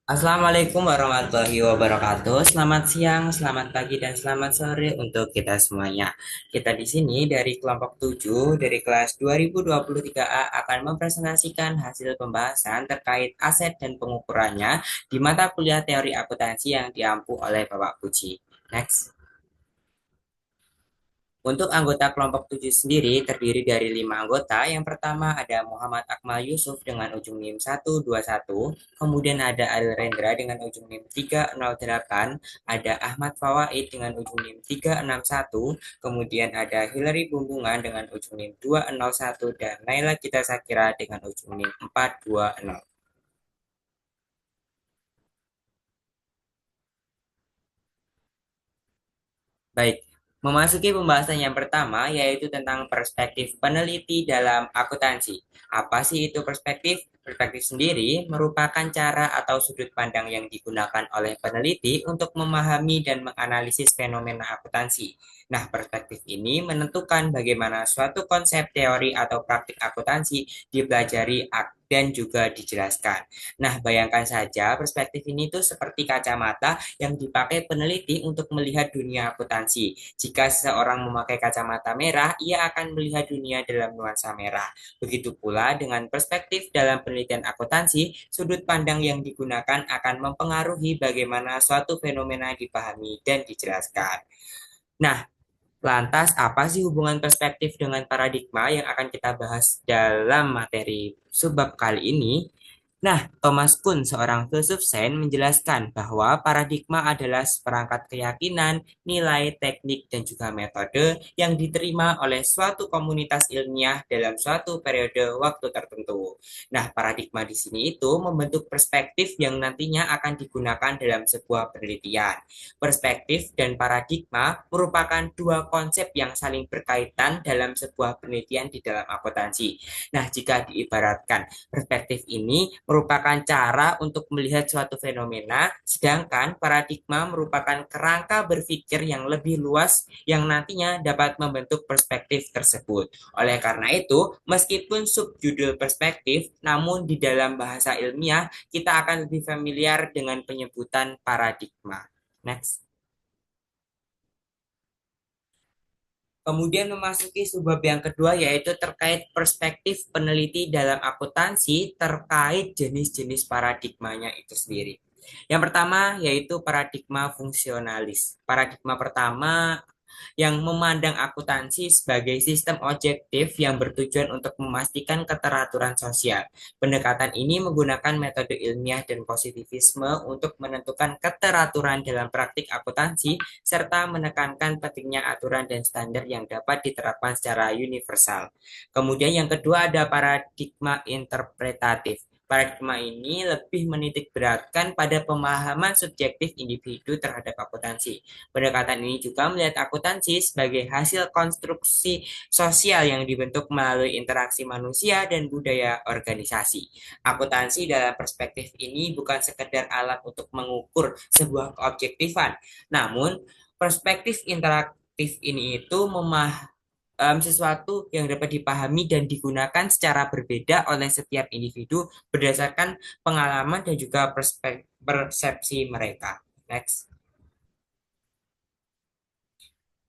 Assalamualaikum warahmatullahi wabarakatuh. Selamat siang, selamat pagi, dan selamat sore untuk kita semuanya. Kita di sini dari kelompok 7 dari kelas 2023A akan mempresentasikan hasil pembahasan terkait aset dan pengukurannya di mata kuliah teori akuntansi yang diampu oleh Bapak Puji. Next. Untuk anggota kelompok 7 sendiri terdiri dari 5 anggota. Yang pertama ada Muhammad Akmal Yusuf dengan ujung NIM 121, kemudian ada Ariel Rendra dengan ujung NIM 308, ada Ahmad Fawaid dengan ujung NIM 361, kemudian ada Hilary Bumbungan dengan ujung NIM 201, dan Naila Gita Sakira dengan ujung NIM 420. Baik, memasuki pembahasan yang pertama yaitu tentang perspektif peneliti dalam akuntansi. Apa sih itu perspektif? Perspektif sendiri merupakan cara atau sudut pandang yang digunakan oleh peneliti untuk memahami dan menganalisis fenomena akuntansi. Nah, perspektif ini menentukan bagaimana suatu konsep teori atau praktik akuntansi dipelajari dan juga dijelaskan. Nah, bayangkan saja perspektif ini tuh seperti kacamata yang dipakai peneliti untuk melihat dunia akuntansi. Jika seseorang memakai kacamata merah, ia akan melihat dunia dalam nuansa merah. Begitu pula dengan perspektif dalam penelitian akuntansi, sudut pandang yang digunakan akan mempengaruhi bagaimana suatu fenomena dipahami dan dijelaskan. Nah, lantas apa sih hubungan perspektif dengan paradigma yang akan kita bahas dalam materi subbab kali ini? Nah, Thomas Kuhn, seorang filsuf Sains, menjelaskan bahwa paradigma adalah seperangkat keyakinan, nilai, teknik, dan juga metode yang diterima oleh suatu komunitas ilmiah dalam suatu periode waktu tertentu. Nah, paradigma di sini itu membentuk perspektif yang nantinya akan digunakan dalam sebuah penelitian. Perspektif dan paradigma merupakan dua konsep yang saling berkaitan dalam sebuah penelitian di dalam akuntansi. Nah, jika diibaratkan, perspektif ini merupakan cara untuk melihat suatu fenomena, sedangkan paradigma merupakan kerangka berpikir yang lebih luas yang nantinya dapat membentuk perspektif tersebut. Oleh karena itu, meskipun subjudul perspektif, namun di dalam bahasa ilmiah kita akan lebih familiar dengan penyebutan paradigma. Next. Kemudian memasuki subbab yang kedua yaitu terkait perspektif peneliti dalam akuntansi terkait jenis-jenis paradigmanya itu sendiri. Yang pertama yaitu paradigma fungsionalis. Paradigma pertama yang memandang akuntansi sebagai sistem objektif yang bertujuan untuk memastikan keteraturan sosial. Pendekatan ini menggunakan metode ilmiah dan positivisme untuk menentukan keteraturan dalam praktik akuntansi serta menekankan pentingnya aturan dan standar yang dapat diterapkan secara universal. Kemudian yang kedua ada paradigma interpretatif. Paradigma ini lebih menitik beratkan pada pemahaman subjektif individu terhadap akuntansi. Pendekatan ini juga melihat akuntansi sebagai hasil konstruksi sosial yang dibentuk melalui interaksi manusia dan budaya organisasi. Akuntansi dalam perspektif ini bukan sekedar alat untuk mengukur sebuah keobjektifan, namun perspektif interaktif ini itu sesuatu yang dapat dipahami dan digunakan secara berbeda oleh setiap individu berdasarkan pengalaman dan juga persepsi mereka. Next.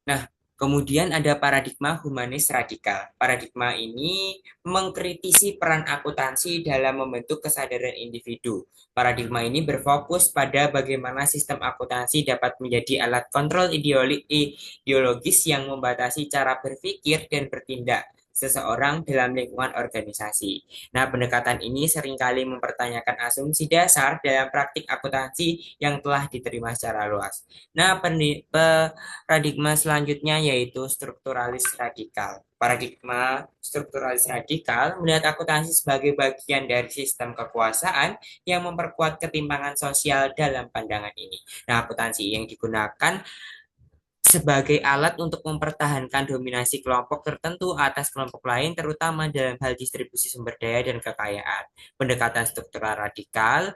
Nah, kemudian ada paradigma humanis radikal. Paradigma ini mengkritisi peran akuntansi dalam membentuk kesadaran individu. Paradigma ini berfokus pada bagaimana sistem akuntansi dapat menjadi alat kontrol ideologis yang membatasi cara berpikir dan bertindak seseorang dalam lingkungan organisasi. Nah, pendekatan ini seringkali mempertanyakan asumsi dasar dalam praktik akuntansi yang telah diterima secara luas. Nah, paradigma selanjutnya yaitu strukturalis radikal. Paradigma strukturalis radikal melihat akuntansi sebagai bagian dari sistem kekuasaan yang memperkuat ketimpangan sosial dalam pandangan ini. Nah, akuntansi yang digunakan sebagai alat untuk mempertahankan dominasi kelompok tertentu atas kelompok lain, terutama dalam hal distribusi sumber daya dan kekayaan. Pendekatan struktural radikal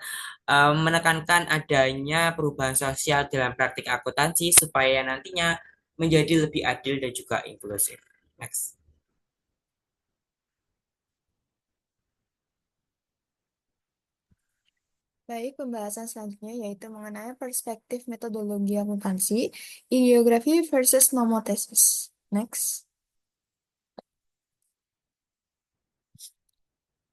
menekankan adanya perubahan sosial dalam praktik akuntansi supaya nantinya menjadi lebih adil dan juga inklusif. Next. Baik, pembahasan selanjutnya yaitu mengenai perspektif metodologi akuntansi, ideografi versus nomotesis. Next.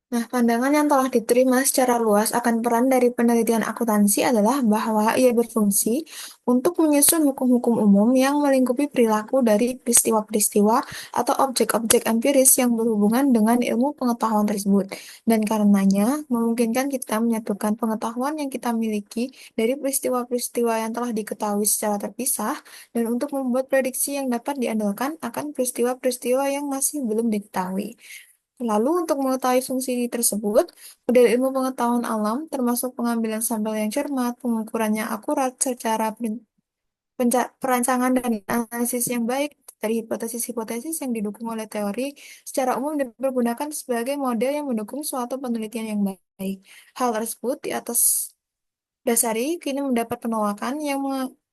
Nah, pandangan yang telah diterima secara luas akan peran dari penelitian akuntansi adalah bahwa ia berfungsi untuk menyusun hukum-hukum umum yang melingkupi perilaku dari peristiwa-peristiwa atau objek-objek empiris yang berhubungan dengan ilmu pengetahuan tersebut. Dan karenanya, memungkinkan kita menyatukan pengetahuan yang kita miliki dari peristiwa-peristiwa yang telah diketahui secara terpisah dan untuk membuat prediksi yang dapat diandalkan akan peristiwa-peristiwa yang masih belum diketahui. Lalu, untuk mengetahui fungsi tersebut, model ilmu pengetahuan alam, termasuk pengambilan sampel yang cermat, pengukurannya akurat secara perancangan dan analisis yang baik dari hipotesis-hipotesis yang didukung oleh teori, secara umum dipergunakan sebagai model yang mendukung suatu penelitian yang baik. Hal tersebut di atas dasari kini mendapat penolakan yang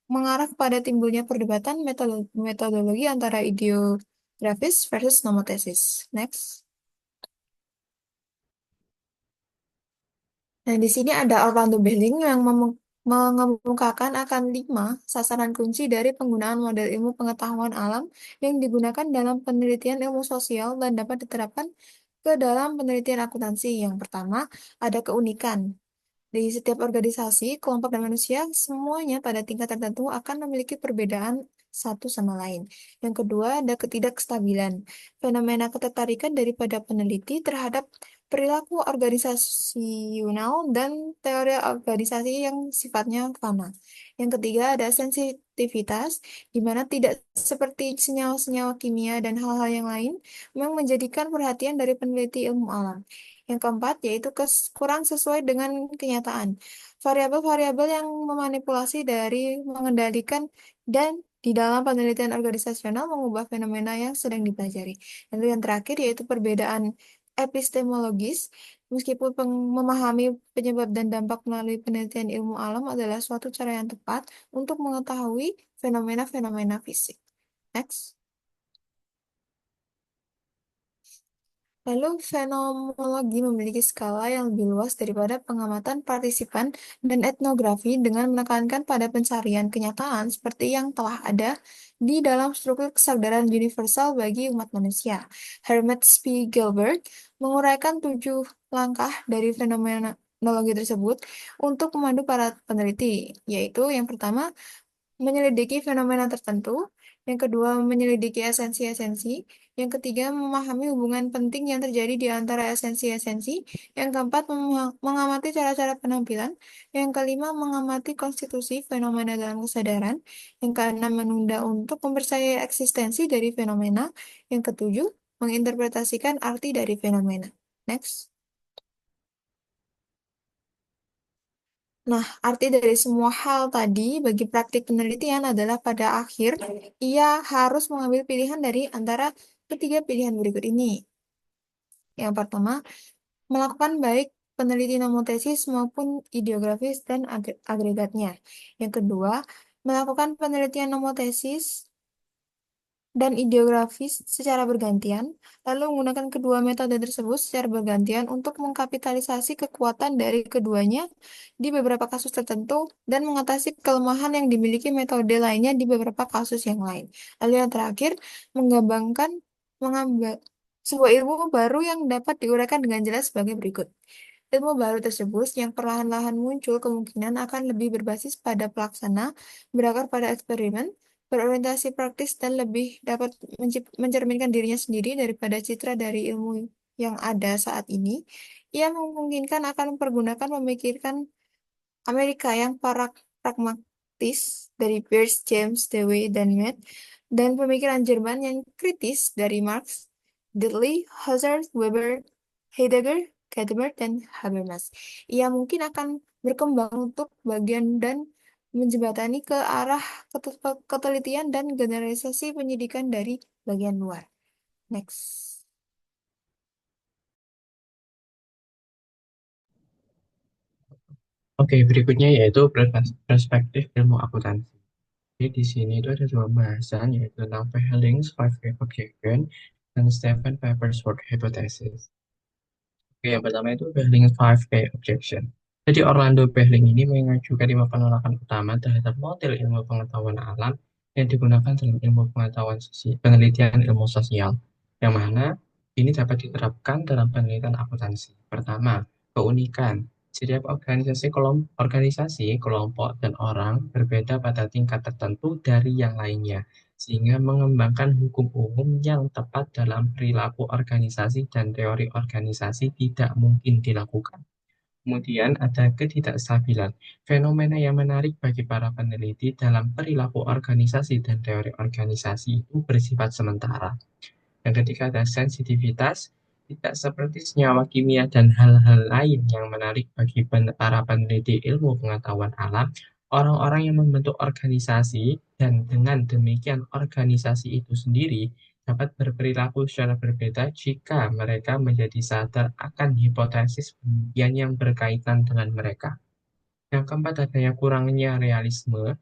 mengarah pada timbulnya perdebatan metodologi antara ideografis versus nomotesis. Next. Nah, di sini ada Orlando Belling yang mengemukakan akan 5 sasaran kunci dari penggunaan model ilmu pengetahuan alam yang digunakan dalam penelitian ilmu sosial dan dapat diterapkan ke dalam penelitian akuntansi. Yang pertama, ada keunikan. Di setiap organisasi, kelompok dan manusia, semuanya pada tingkat tertentu akan memiliki perbedaan satu sama lain. Yang kedua, ada ketidakstabilan. Fenomena ketertarikan daripada peneliti terhadap perilaku organisasional dan teori organisasi yang sifatnya fana. Yang ketiga, ada sensitivitas, di mana tidak seperti senyawa-senyawa kimia dan hal-hal yang lain, memang menjadikan perhatian dari peneliti ilmu alam. Yang keempat, yaitu kurang sesuai dengan kenyataan. Variabel-variabel yang memanipulasi dari mengendalikan dan di dalam penelitian organisasional mengubah fenomena yang sedang dipelajari. Lalu yang terakhir yaitu perbedaan epistemologis. Meskipun memahami penyebab dan dampak melalui penelitian ilmu alam adalah suatu cara yang tepat untuk mengetahui fenomena-fenomena fisik. Next. Lalu, fenomenologi memiliki skala yang lebih luas daripada pengamatan partisipan dan etnografi dengan menekankan pada pencarian kenyataan seperti yang telah ada di dalam struktur kesadaran universal bagi umat manusia. Herman Spiegelberg menguraikan 7 langkah dari fenomenologi tersebut untuk memandu para peneliti, yaitu yang pertama, menyelidiki fenomena tertentu, yang kedua menyelidiki esensi-esensi, yang ketiga memahami hubungan penting yang terjadi di antara esensi-esensi, yang keempat mengamati cara-cara penampilan, yang kelima mengamati konstitusi fenomena dalam kesadaran, yang keenam menunda untuk mempercayai eksistensi dari fenomena, yang ketujuh menginterpretasikan arti dari fenomena. Next. Nah, arti dari semua hal tadi bagi praktik penelitian adalah pada akhir ia harus mengambil pilihan dari antara ketiga pilihan berikut ini. Yang pertama, melakukan baik peneliti nomotesis maupun ideografis dan agregatnya. Yang kedua, melakukan penelitian nomotesis dan ideografis secara bergantian, lalu menggunakan kedua metode tersebut secara bergantian untuk mengkapitalisasi kekuatan dari keduanya di beberapa kasus tertentu dan mengatasi kelemahan yang dimiliki metode lainnya di beberapa kasus yang lain. Lalu yang terakhir, mengembangkan mengambil sebuah ilmu baru yang dapat diuraikan dengan jelas sebagai berikut. Ilmu baru tersebut yang perlahan-lahan muncul kemungkinan akan lebih berbasis pada pelaksana, berakar pada eksperimen, berorientasi praktis, dan lebih dapat mencerminkan dirinya sendiri daripada citra dari ilmu yang ada saat ini. Ia memungkinkan akan mempergunakan memikirkan Amerika yang pragmatis dari Peirce, James, Dewey, dan Mead, dan pemikiran Jerman yang kritis dari Marx, Ditley, Husserl, Weber, Heidegger, Gadamer, dan Habermas. Ia mungkin akan berkembang untuk bagian dan menjembatani ke arah ketelitian dan generalisasi penyidikan dari bagian luar. Next. Oke, berikutnya yaitu perspektif ilmu akuntansi. Jadi di sini itu ada 2 bahasan, yaitu tentang Vehelling's Five-Way Objection dan Stephen Pepper's Word Hypothesis. Oke, yang pertama itu Vehelling's Five-Way Objection. Jadi Orlando Behling ini mengajukan 5 penolakan utama terhadap model ilmu pengetahuan alam yang digunakan dalam ilmu pengetahuan penelitian ilmu sosial, yang mana ini dapat diterapkan dalam penelitian akuntansi. Pertama, keunikan. Setiap organisasi, kelompok, dan orang berbeda pada tingkat tertentu dari yang lainnya, sehingga mengembangkan hukum umum yang tepat dalam perilaku organisasi dan teori organisasi tidak mungkin dilakukan. Kemudian ada ketidakstabilan, fenomena yang menarik bagi para peneliti dalam perilaku organisasi dan teori organisasi itu bersifat sementara. Yang ketiga ada sensitivitas, tidak seperti senyawa kimia dan hal-hal lain yang menarik bagi para peneliti ilmu pengetahuan alam, orang-orang yang membentuk organisasi dan dengan demikian organisasi itu sendiri dapat berperilaku secara berbeda jika mereka menjadi sadar akan hipotesis penelitian yang berkaitan dengan mereka. Yang keempat adanya kurangnya realisme,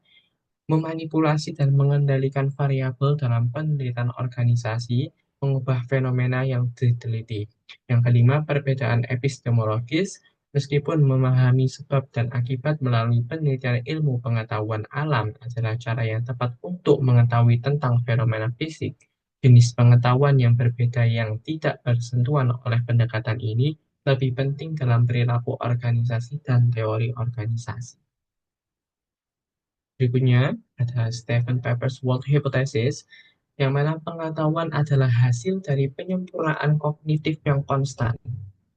memanipulasi dan mengendalikan variabel dalam penelitian organisasi, mengubah fenomena yang diteliti. Yang kelima, perbedaan epistemologis, meskipun memahami sebab dan akibat melalui penelitian ilmu pengetahuan alam adalah cara yang tepat untuk mengetahui tentang fenomena fisik, jenis pengetahuan yang berbeda yang tidak bersentuhan oleh pendekatan ini lebih penting dalam perilaku organisasi dan teori organisasi. Berikutnya ada Stephen Pepper's World Hypothesis, yang mana pengetahuan adalah hasil dari penyempurnaan kognitif yang konstan.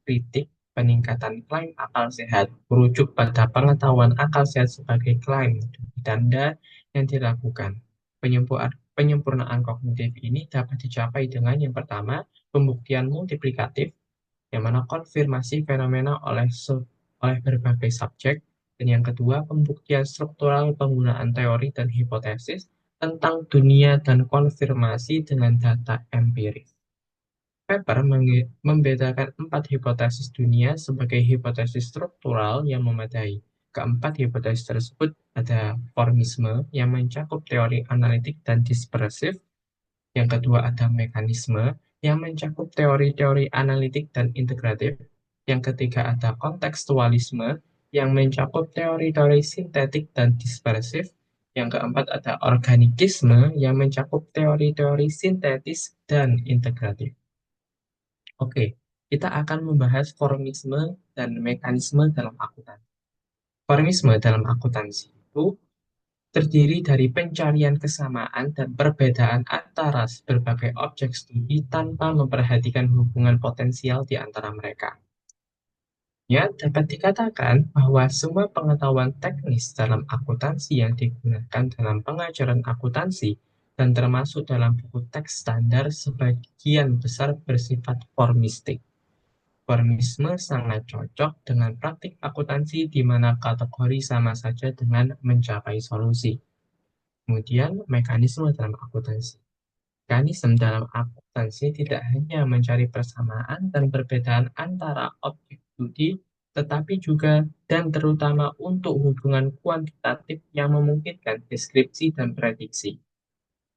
Kritik peningkatan klaim akal sehat merujuk pada pengetahuan akal sehat sebagai klaim tanda yang dilakukan. Penyempurnaan kognitif ini dapat dicapai dengan yang pertama, pembuktian multiplikatif, yang mana konfirmasi fenomena oleh berbagai subjek, dan yang kedua, pembuktian struktural penggunaan teori dan hipotesis tentang dunia dan konfirmasi dengan data empiris. Pepper membedakan 4 hipotesis dunia sebagai hipotesis struktural yang memadai. Keempat hipotesis tersebut ada formisme yang mencakup teori analitik dan dispersif. Yang kedua ada mekanisme yang mencakup teori-teori analitik dan integratif. Yang ketiga ada kontekstualisme yang mencakup teori-teori sintetik dan dispersif. Yang keempat ada organikisme yang mencakup teori-teori sintetis dan integratif. Oke, kita akan membahas formisme dan mekanisme dalam akuntansi. Formisme dalam akuntansi itu terdiri dari pencarian kesamaan dan perbedaan antara berbagai objek studi tanpa memperhatikan hubungan potensial di antara mereka. Ya, dapat dikatakan bahwa semua pengetahuan teknis dalam akuntansi yang digunakan dalam pengajaran akuntansi dan termasuk dalam buku teks standar sebagian besar bersifat formistik. Formisme sangat cocok dengan praktik akuntansi di mana kategori sama saja dengan mencapai solusi. Kemudian, mekanisme dalam akuntansi. Mekanisme dalam akuntansi tidak hanya mencari persamaan dan perbedaan antara objek studi, tetapi juga dan terutama untuk hubungan kuantitatif yang memungkinkan deskripsi dan prediksi.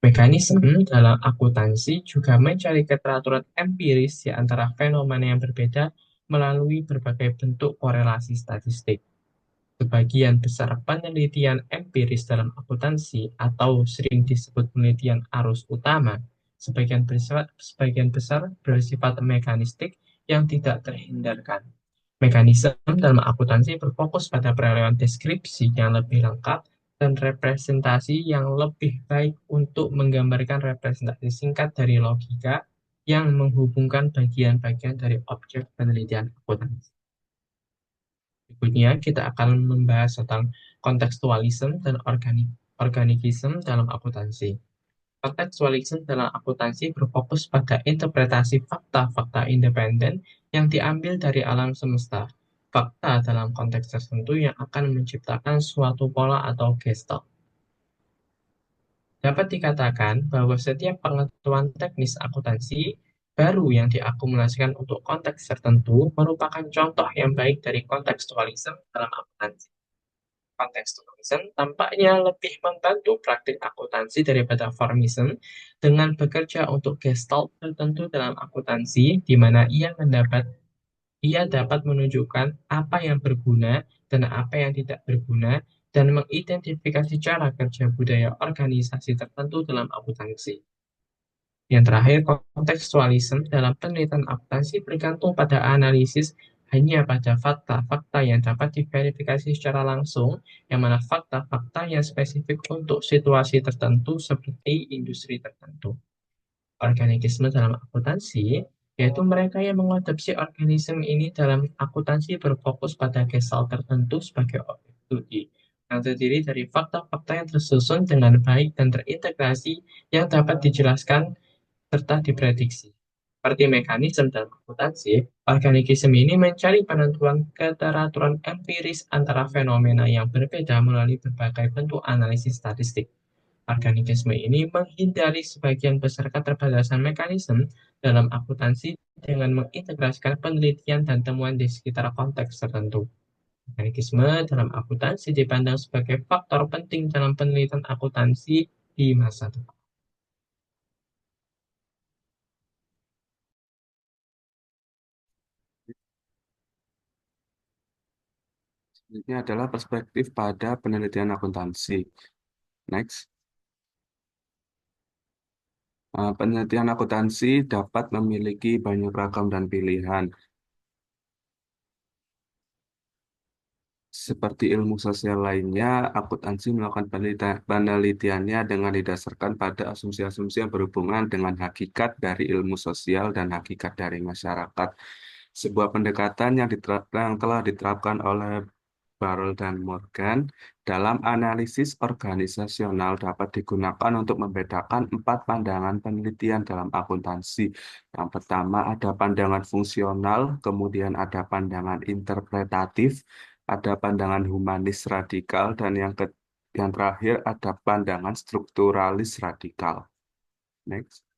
Mekanisme dalam akuntansi juga mencari keteraturan empiris di antara fenomena yang berbeda melalui berbagai bentuk korelasi statistik. Sebagian besar penelitian empiris dalam akuntansi atau sering disebut penelitian arus utama, sebagian besar bersifat mekanistik yang tidak terhindarkan. Mekanisme dalam akuntansi berfokus pada perolehan deskripsi yang lebih lengkap dan representasi yang lebih baik untuk menggambarkan representasi singkat dari logika yang menghubungkan bagian-bagian dari objek penelitian akuntansi. Berikutnya, kita akan membahas tentang kontekstualisme dan organikisme dalam akuntansi. Kontekstualisme dalam akuntansi berfokus pada interpretasi fakta-fakta independen yang diambil dari alam semesta. Fakta dalam konteks tertentu yang akan menciptakan suatu pola atau gestalt. Dapat dikatakan bahwa setiap pengetahuan teknis akuntansi baru yang diakumulasikan untuk konteks tertentu merupakan contoh yang baik dari kontekstualisme dalam akuntansi. Kontekstualisme tampaknya lebih membantu praktik akuntansi daripada formisme dengan bekerja untuk gestalt tertentu dalam akuntansi, di mana ia mendapat Ia dapat menunjukkan apa yang berguna dan apa yang tidak berguna, dan mengidentifikasi cara kerja budaya organisasi tertentu dalam akuntansi. Yang terakhir, kontekstualisme dalam penelitian akuntansi bergantung pada analisis hanya pada fakta-fakta yang dapat diverifikasi secara langsung, yang mana fakta-fakta yang spesifik untuk situasi tertentu seperti industri tertentu. Organisme dalam akuntansi, yaitu mereka yang mengadopsi organisme ini dalam akuntansi berfokus pada gesal tertentu sebagai objek studi, yang terdiri dari fakta-fakta yang tersusun dengan baik dan terintegrasi yang dapat dijelaskan serta diprediksi. Seperti mekanisme dalam akuntansi, organisme ini mencari penentuan keteraturan empiris antara fenomena yang berbeda melalui berbagai bentuk analisis statistik. Organisme ini menghindari sebagian besar keterbatasan mekanisme dalam akuntansi dengan mengintegrasikan penelitian dan temuan di sekitar konteks tertentu. Mekanisme dalam akuntansi dipandang sebagai faktor penting dalam penelitian akuntansi di masa depan. Ini adalah perspektif pada penelitian akuntansi. Next. Penelitian akuntansi dapat memiliki banyak ragam dan pilihan. Seperti ilmu sosial lainnya, akuntansi melakukan penelitiannya dengan didasarkan pada asumsi-asumsi yang berhubungan dengan hakikat dari ilmu sosial dan hakikat dari masyarakat. Sebuah pendekatan yang telah diterapkan oleh Barrel dan Morgan dalam analisis organisasional dapat digunakan untuk membedakan 4 pandangan penelitian dalam akuntansi. Yang pertama ada pandangan fungsional, kemudian ada pandangan interpretatif, ada pandangan humanis radikal, dan yang terakhir ada pandangan strukturalis radikal. Next.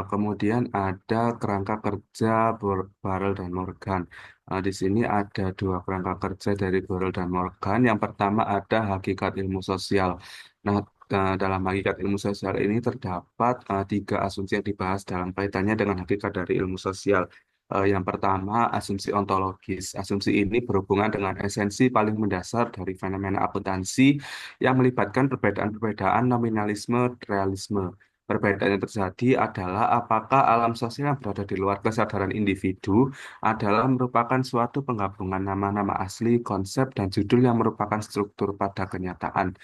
Kemudian ada kerangka kerja Barrel dan Morgan. Di sini ada 2 kerangka kerja dari Barrel dan Morgan. Yang pertama ada hakikat ilmu sosial. Nah, dalam hakikat ilmu sosial ini terdapat 3 asumsi yang dibahas dalam kaitannya dengan hakikat dari ilmu sosial. Yang pertama, asumsi ontologis. Asumsi ini berhubungan dengan esensi paling mendasar dari fenomena akuntansi yang melibatkan perbedaan-perbedaan nominalisme, realisme. Perbedaan yang terjadi adalah apakah alam sosial yang berada di luar kesadaran individu adalah merupakan suatu penggabungan nama-nama asli, konsep, dan judul yang merupakan struktur pada kenyataan.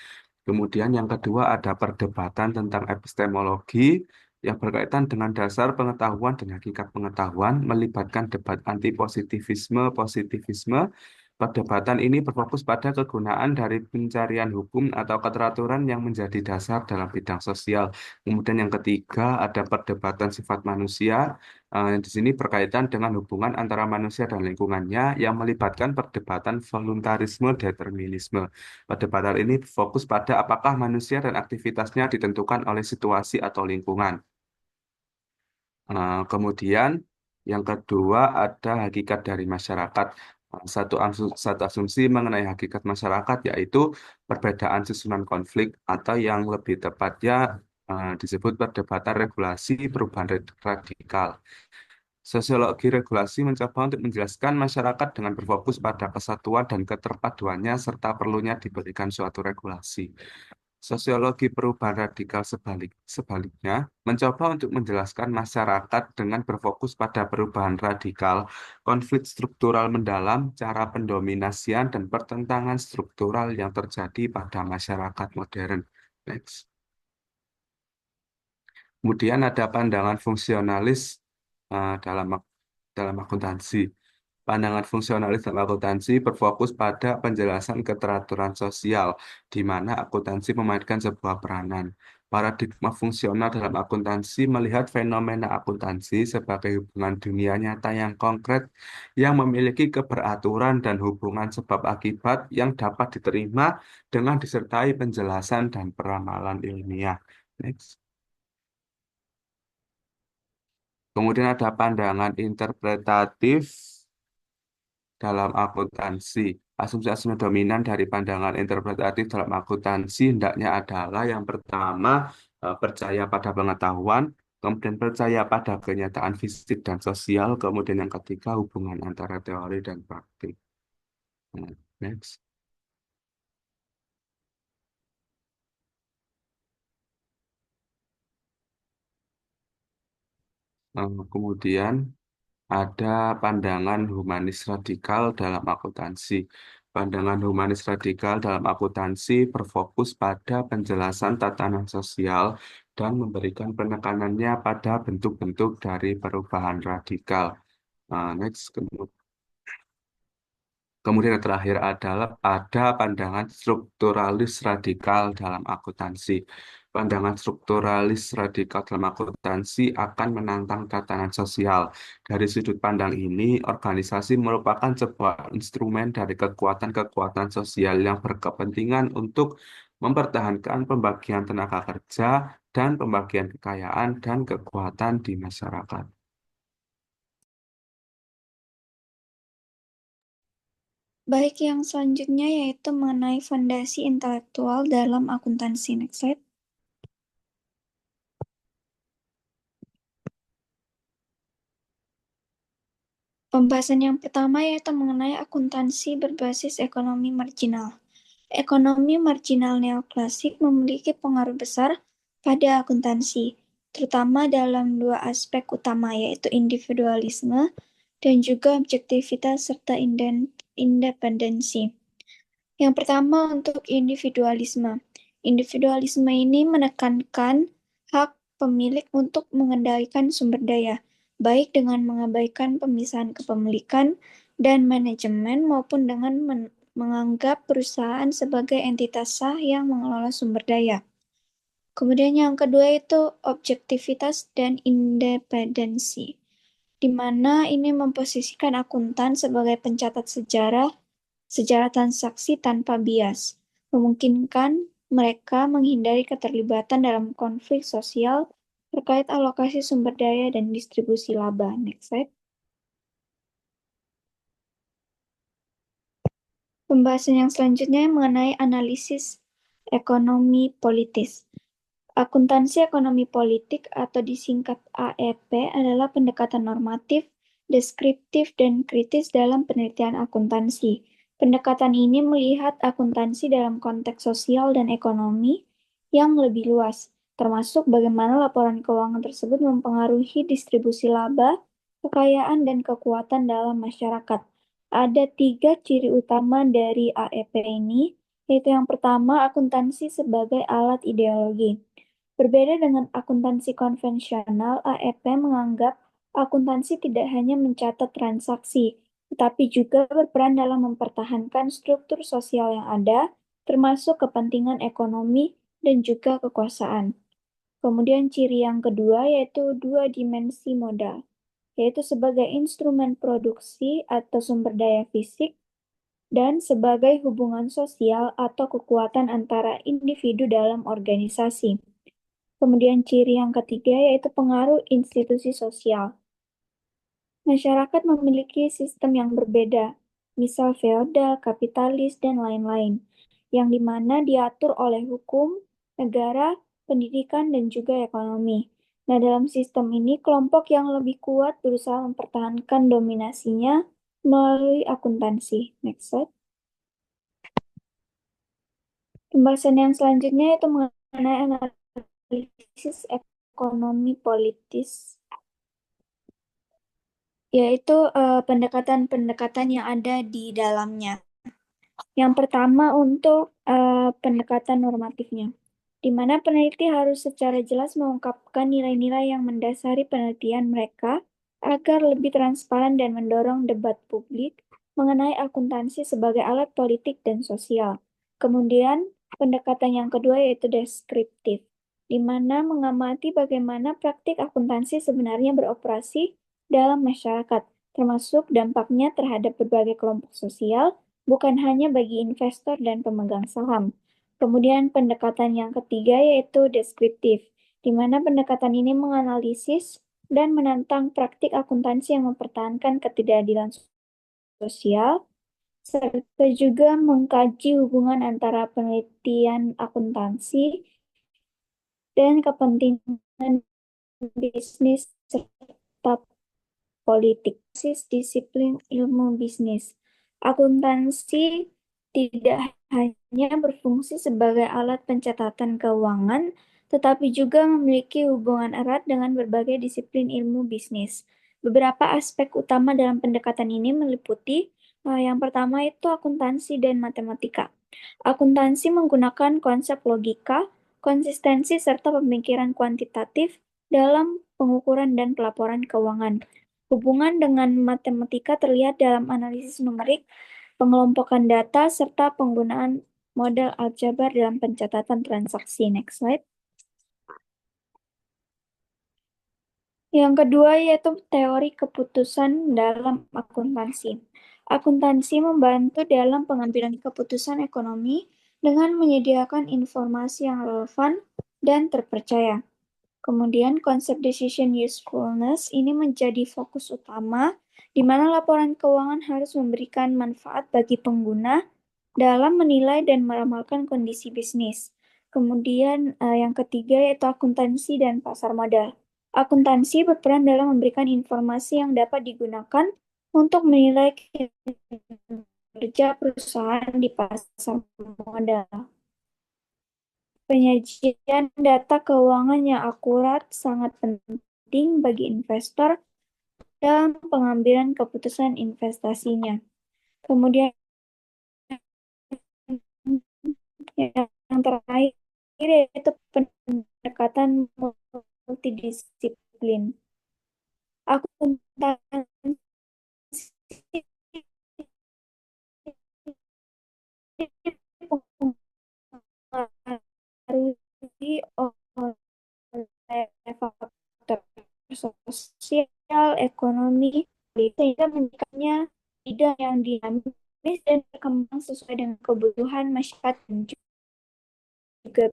Kemudian yang kedua ada perdebatan tentang epistemologi yang berkaitan dengan dasar pengetahuan dan hakikat pengetahuan, melibatkan debat anti-positivisme, positivisme. Perdebatan ini berfokus pada kegunaan dari pencarian hukum atau keteraturan yang menjadi dasar dalam bidang sosial. Kemudian yang ketiga ada perdebatan sifat manusia, yang di sini berkaitan dengan hubungan antara manusia dan lingkungannya yang melibatkan perdebatan voluntarisme determinisme. Perdebatan ini fokus pada apakah manusia dan aktivitasnya ditentukan oleh situasi atau lingkungan. Kemudian yang kedua ada hakikat dari masyarakat. Satu asumsi mengenai hakikat masyarakat yaitu perbedaan susunan konflik atau yang lebih tepatnya disebut perdebatan regulasi perubahan radikal. Sosiologi regulasi mencoba untuk menjelaskan masyarakat dengan berfokus pada kesatuan dan keterpaduannya serta perlunya diberikan suatu regulasi. Sosiologi perubahan radikal sebaliknya mencoba untuk menjelaskan masyarakat dengan berfokus pada perubahan radikal, konflik struktural mendalam, cara pendominasian, dan pertentangan struktural yang terjadi pada masyarakat modern. Next. Kemudian ada pandangan fungsionalis dalam akuntansi. Pandangan fungsionalis dalam akuntansi berfokus pada penjelasan keteraturan sosial, di mana akuntansi memainkan sebuah peranan. Paradigma fungsional dalam akuntansi melihat fenomena akuntansi sebagai hubungan dunia nyata yang konkret, yang memiliki keberaturan dan hubungan sebab akibat yang dapat diterima dengan disertai penjelasan dan peramalan ilmiah. Next. Kemudian ada pandangan interpretatif dalam akuntansi. Asumsi-asumsi dominan dari pandangan interpretatif dalam akuntansi hendaknya adalah yang pertama, percaya pada pengetahuan, kemudian percaya pada kenyataan fisik dan sosial, kemudian yang ketiga hubungan antara teori dan praktik. Nah, next. Kemudian ada pandangan humanis radikal dalam akuntansi. Pandangan humanis radikal dalam akuntansi berfokus pada penjelasan tatanan sosial dan memberikan penekanannya pada bentuk-bentuk dari perubahan radikal. Next. Kemudian yang terakhir adalah ada pandangan strukturalis radikal dalam akuntansi. Pandangan strukturalis radikal dalam akuntansi akan menantang tatanan sosial. Dari sudut pandang ini, organisasi merupakan sebuah instrumen dari kekuatan-kekuatan sosial yang berkepentingan untuk mempertahankan pembagian tenaga kerja dan pembagian kekayaan dan kekuatan di masyarakat. Baik, yang selanjutnya yaitu mengenai fondasi intelektual dalam akuntansi. Next slide. Pembahasan yang pertama yaitu mengenai akuntansi berbasis ekonomi marginal. Ekonomi marginal neoklasik memiliki pengaruh besar pada akuntansi, terutama dalam dua aspek utama yaitu individualisme dan juga objektivitas serta independensi. Yang pertama untuk individualisme. Individualisme ini menekankan hak pemilik untuk mengendalikan sumber daya, baik dengan mengabaikan pemisahan kepemilikan dan manajemen maupun dengan menganggap perusahaan sebagai entitas sah yang mengelola sumber daya. Kemudian yang kedua itu objektivitas dan independensi, di mana ini memposisikan akuntan sebagai pencatat sejarah transaksi tanpa bias, memungkinkan mereka menghindari keterlibatan dalam konflik sosial terkait alokasi sumber daya dan distribusi laba. Next slide. Pembahasan yang selanjutnya mengenai analisis ekonomi politis. Akuntansi ekonomi politik atau disingkat AEP adalah pendekatan normatif, deskriptif, dan kritis dalam penelitian akuntansi. Pendekatan ini melihat akuntansi dalam konteks sosial dan ekonomi yang lebih luas, termasuk bagaimana laporan keuangan tersebut mempengaruhi distribusi laba, kekayaan, dan kekuatan dalam masyarakat. Ada 3 ciri utama dari AEP ini, yaitu yang pertama, akuntansi sebagai alat ideologi. Berbeda dengan akuntansi konvensional, AEP menganggap akuntansi tidak hanya mencatat transaksi, tetapi juga berperan dalam mempertahankan struktur sosial yang ada, termasuk kepentingan ekonomi dan juga kekuasaan. Kemudian ciri yang kedua yaitu dua dimensi modal, yaitu sebagai instrumen produksi atau sumber daya fisik dan sebagai hubungan sosial atau kekuatan antara individu dalam organisasi. Kemudian ciri yang ketiga yaitu pengaruh institusi sosial. Masyarakat memiliki sistem yang berbeda, misal feodal, kapitalis, dan lain-lain, yang dimana diatur oleh hukum, negara, pendidikan, dan juga ekonomi. Nah, dalam sistem ini, kelompok yang lebih kuat berusaha mempertahankan dominasinya melalui akuntansi. Next slide. Pembahasan yang selanjutnya itu mengenai analisis ekonomi politis, yaitu pendekatan-pendekatan yang ada di dalamnya. Yang pertama untuk pendekatan normatifnya, di mana peneliti harus secara jelas mengungkapkan nilai-nilai yang mendasari penelitian mereka agar lebih transparan dan mendorong debat publik mengenai akuntansi sebagai alat politik dan sosial. Kemudian pendekatan yang kedua yaitu deskriptif, di mana mengamati bagaimana praktik akuntansi sebenarnya beroperasi dalam masyarakat, termasuk dampaknya terhadap berbagai kelompok sosial, bukan hanya bagi investor dan pemegang saham. Kemudian pendekatan yang ketiga yaitu deskriptif, di mana pendekatan ini menganalisis dan menantang praktik akuntansi yang mempertahankan ketidakadilan sosial, serta juga mengkaji hubungan antara penelitian akuntansi dan kepentingan bisnis, serta politik. Disiplin ilmu bisnis. Akuntansi tidak hanya berfungsi sebagai alat pencatatan keuangan, tetapi juga memiliki hubungan erat dengan berbagai disiplin ilmu bisnis. Beberapa aspek utama dalam pendekatan ini meliputi yang pertama itu akuntansi dan matematika. Akuntansi menggunakan konsep logika, konsistensi, serta pemikiran kuantitatif dalam pengukuran dan pelaporan keuangan. Hubungan dengan matematika terlihat dalam analisis numerik, pengelompokan data, serta penggunaan model aljabar dalam pencatatan transaksi. Next slide. Yang kedua yaitu teori keputusan dalam akuntansi. Akuntansi membantu dalam pengambilan keputusan ekonomi dengan menyediakan informasi yang relevan dan terpercaya. Kemudian konsep decision usefulness ini menjadi fokus utama di mana laporan keuangan harus memberikan manfaat bagi pengguna dalam menilai dan meramalkan kondisi bisnis. Kemudian yang ketiga yaitu akuntansi dan pasar modal. Akuntansi berperan dalam memberikan informasi yang dapat digunakan untuk menilai kinerja perusahaan di pasar modal. Penyajian data keuangan yang akurat sangat penting bagi investor dalam pengambilan keputusan investasinya. Kemudian yang terakhir yaitu pendekatan multidisiplin. Akuntansi dipengaruhi oleh faktor sosial, ekonomi, sehingga menjadikannya bidang yang dinamis dan berkembang sesuai dengan kebutuhan masyarakat dan juga